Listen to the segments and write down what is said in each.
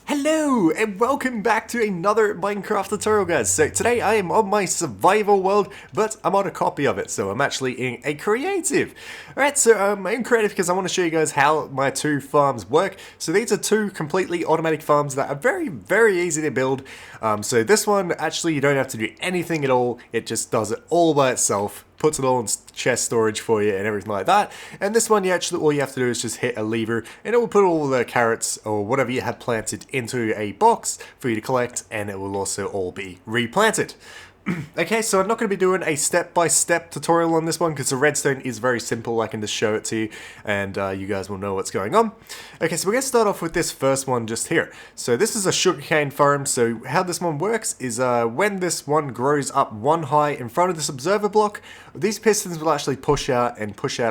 Hello and welcome back to another Minecraft tutorial, guys. So today I am on my survival world, but I'm on a copy of it, so I'm actually in a creative. Alright, so I'm in creative because I want to show you guys how my two farms work. So these are two completely automatic farms that are very easy to build. So this one, actually you don't have to do anything at all, it just does it all by itself. Puts it all in chest storage for you and everything like that. And this one, all you have to do is just hit a lever and it will put all the carrots or whatever you have planted into a box for you to collect, and it will also all be replanted. Okay, so I'm not going to be doing a step-by-step tutorial on this one because the redstone is very simple. I can just show it to you and you guys will know what's going on. Okay, so we're going to start off with this first one just here. So this is a sugarcane farm. So how this one works is when this one grows up one high in front of this observer block, these pistons will actually push out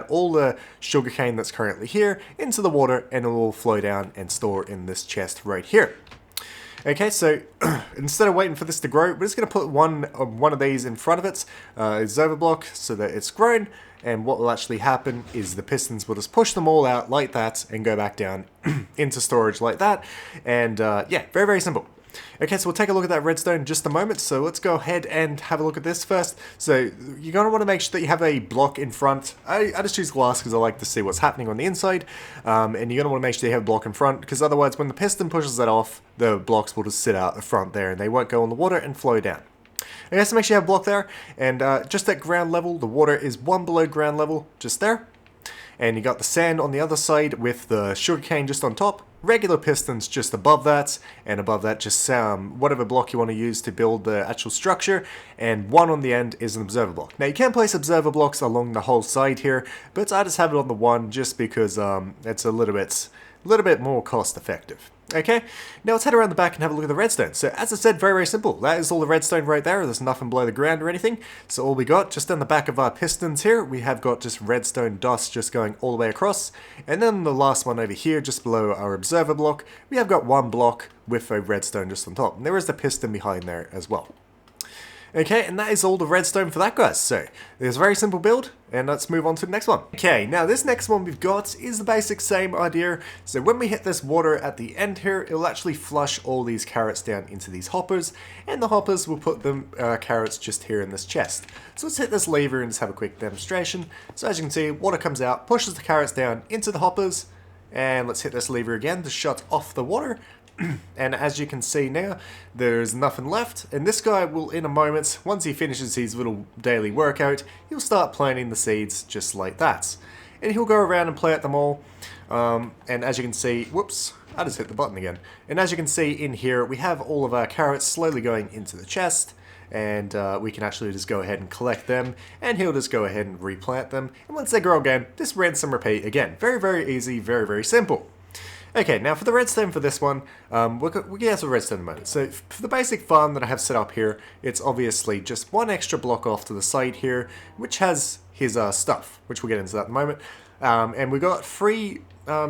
all the sugarcane that's currently here into the water, and it will flow down and store in this chest right here. Okay, so instead of waiting for this to grow, we're just going to put one of these in front of it, observer block, so that it's grown, and what will actually happen is the pistons will just push them all out like that and go back down into storage like that, and yeah, very simple. Okay, so we'll take a look at that redstone in just a moment, so let's go ahead and have a look at this first. So you're going to want to make sure that you have a block in front. I just choose glass because I like to see what's happening on the inside, and you're going to want to make sure you have a block in front, because otherwise when the piston pushes that off, the blocks will just sit out the front there and they won't go in the water and flow down. Okay, so make sure you have a block there, and just at ground level, the water is one below ground level, just there. And you got the sand on the other side with the sugarcane just on top, regular pistons just above that, and above that just whatever block you want to use to build the actual structure, and one on the end is an observer block. Now you can place observer blocks along the whole side here, but I just have it on the one just because it's a little bit more cost effective. Okay, now let's head around the back and have a look at the redstone. So as I said, very simple. That is all the redstone right there. There's nothing below the ground or anything. So all we got just on the back of our pistons here, we have got just redstone dust just going all the way across. And then the last one over here, just below our observer block, we have got one block with a redstone just on top. And there is the piston behind there as well. Okay, and that is all the redstone for that, guys. So, there's a very simple build, and let's move on to the next one. Okay, now this next one we've got is the basic same idea. So when we hit this water at the end here, it'll actually flush all these carrots down into these hoppers, and the hoppers will put them carrots just here in this chest. So let's hit this lever and just have a quick demonstration. So as you can see, water comes out, pushes the carrots down into the hoppers, and let's hit this lever again to shut off the water. And as you can see now, there's nothing left, and this guy will, in a moment, once he finishes his little daily workout, he'll start planting the seeds just like that. And he'll go around and plant them all, and as you can see, whoops, I just hit the button again. And as you can see in here, we have all of our carrots slowly going into the chest, and we can actually just go ahead and collect them, and he'll just go ahead and replant them, and once they grow again, just rinse and repeat again. Very easy, very simple. Okay, now for the redstone for this one, we'll get to the redstone in a moment. So for the basic farm that I have set up here, it's obviously just one extra block off to the side here, which has his stuff, which we'll get into that in a moment. And we've got free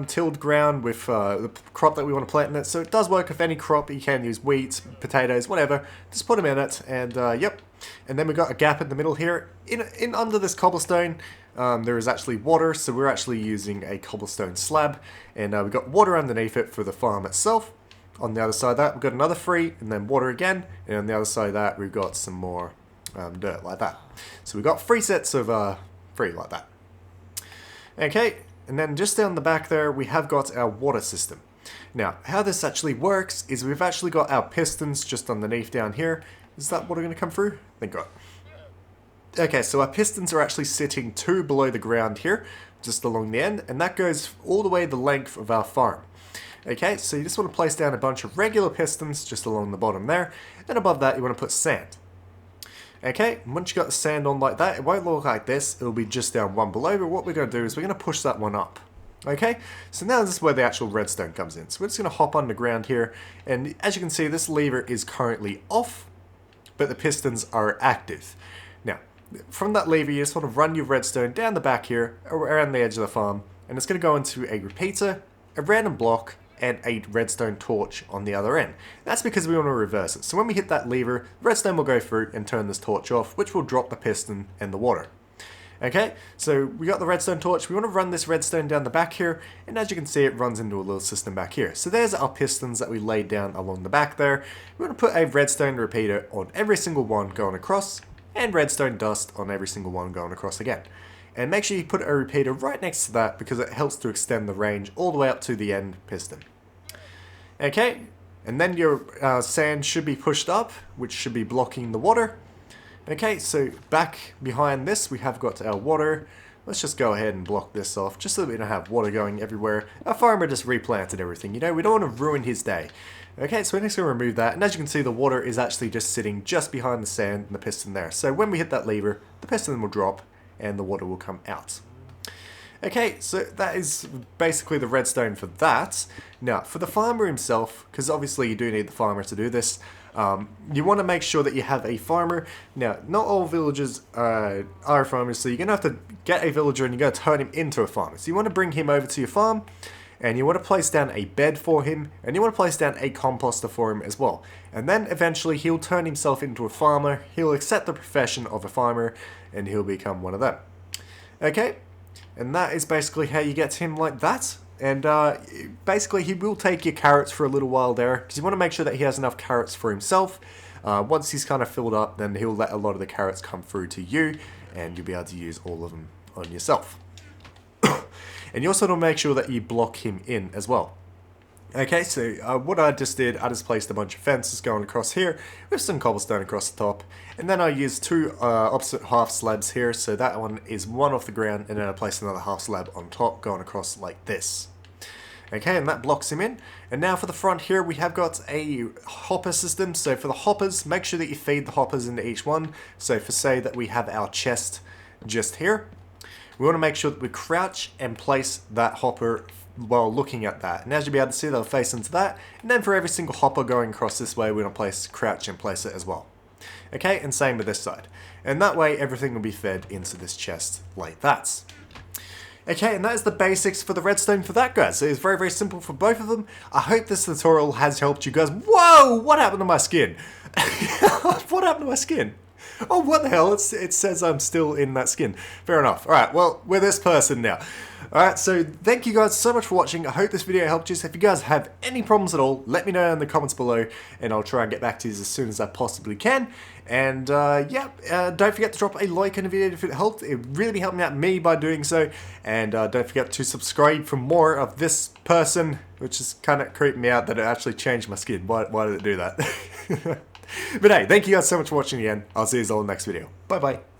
tilled ground with the crop that we want to plant in it, so it does work with any crop. You can use wheat, potatoes, whatever, just put them in it, and yep. And then we've got a gap in the middle here. In under this cobblestone, there is actually water, so we're actually using a cobblestone slab, and we've got water underneath it for the farm itself. On the other side of that, we've got another free, and then water again, and on the other side of that, we've got some more dirt like that. So we've got 3 sets of free like that. Okay, and then just down the back there, we have got our water system. Now, how this actually works is we've actually got our pistons just underneath down here. Is that water going to come through? Thank God. Okay, so our pistons are actually sitting 2 below the ground here, just along the end, and that goes all the way the length of our farm. Okay, so you just want to place down a bunch of regular pistons just along the bottom there, and above that you want to put sand. Okay, and once you got the sand on like that, it won't look like this, it'll be just down one below, but what we're going to do is we're going to push that one up. Okay, so now this is where the actual redstone comes in. So we're just going to hop underground here, and as you can see, this lever is currently off, but the pistons are active. Now, from that lever, you just want to run your redstone down the back here, around the edge of the farm, and it's going to go into a repeater, a random block, and a redstone torch on the other end. That's because we want to reverse it. So when we hit that lever, the redstone will go through and turn this torch off, which will drop the piston and the water. Okay, so we got the redstone torch. We want to run this redstone down the back here, and as you can see, it runs into a little system back here. So there's our pistons that we laid down along the back there. We want to put a redstone repeater on every single one going across, and redstone dust on every single one going across again. And make sure you put a repeater right next to that because it helps to extend the range all the way up to the end piston. Okay, and then your sand should be pushed up, which should be blocking the water. Okay, so back behind this we have got our water. Let's just go ahead and block this off, just so that we don't have water going everywhere. Our farmer just replanted everything, you know, we don't want to ruin his day. Okay, so we're just going to remove that, and as you can see, the water is actually just sitting just behind the sand and the piston there. So when we hit that lever, the piston will drop, and the water will come out. Okay, so that is basically the redstone for that. Now, for the farmer himself, because obviously you do need the farmer to do this, you want to make sure that you have a farmer. Now, not all villagers are farmers, so you're going to have to get a villager and you're going to turn him into a farmer. So you want to bring him over to your farm, and you want to place down a bed for him, and you want to place down a composter for him as well. And then eventually he'll turn himself into a farmer, he'll accept the profession of a farmer, and he'll become one of them. Okay? And that is basically how you get him like that. And basically he will take your carrots for a little while there, because you want to make sure that he has enough carrots for himself. Once he's kind of filled up, then he'll let a lot of the carrots come through to you, and you'll be able to use all of them on yourself. And you also want to make sure that you block him in as well. Okay, so what I just did, I just placed a bunch of fences going across here with some cobblestone across the top, and then I used two opposite half slabs here, so that one is one off the ground, and then I placed another half slab on top going across like this. Okay, and that blocks him in. And now for the front here, we have got a hopper system. So for the hoppers, make sure that you feed the hoppers into each one. So for say that we have our chest just here, we want to make sure that we crouch and place that hopper while looking at that. And as you'll be able to see, they'll face into that. And then for every single hopper going across this way, we're going to crouch and place it as well. Okay, and same with this side. And that way, everything will be fed into this chest like that. Okay, and that is the basics for the redstone for that, guys. So it's very, very simple for both of them. I hope this tutorial has helped you guys. Whoa! What happened to my skin? What happened to my skin? Oh, what the hell? It says I'm still in that skin. Fair enough. Alright, well, we're this person now. Alright, so thank you guys so much for watching. I hope this video helped you. So if you guys have any problems at all, let me know in the comments below, and I'll try and get back to you as soon as I possibly can. And don't forget to drop a like on the video if it helped. It really helped me out by doing so. And don't forget to subscribe for more of this person, which is kind of creeping me out that it actually changed my skin. Why did it do that? But hey, thank you guys so much for watching again. I'll see you all in the next video. Bye bye.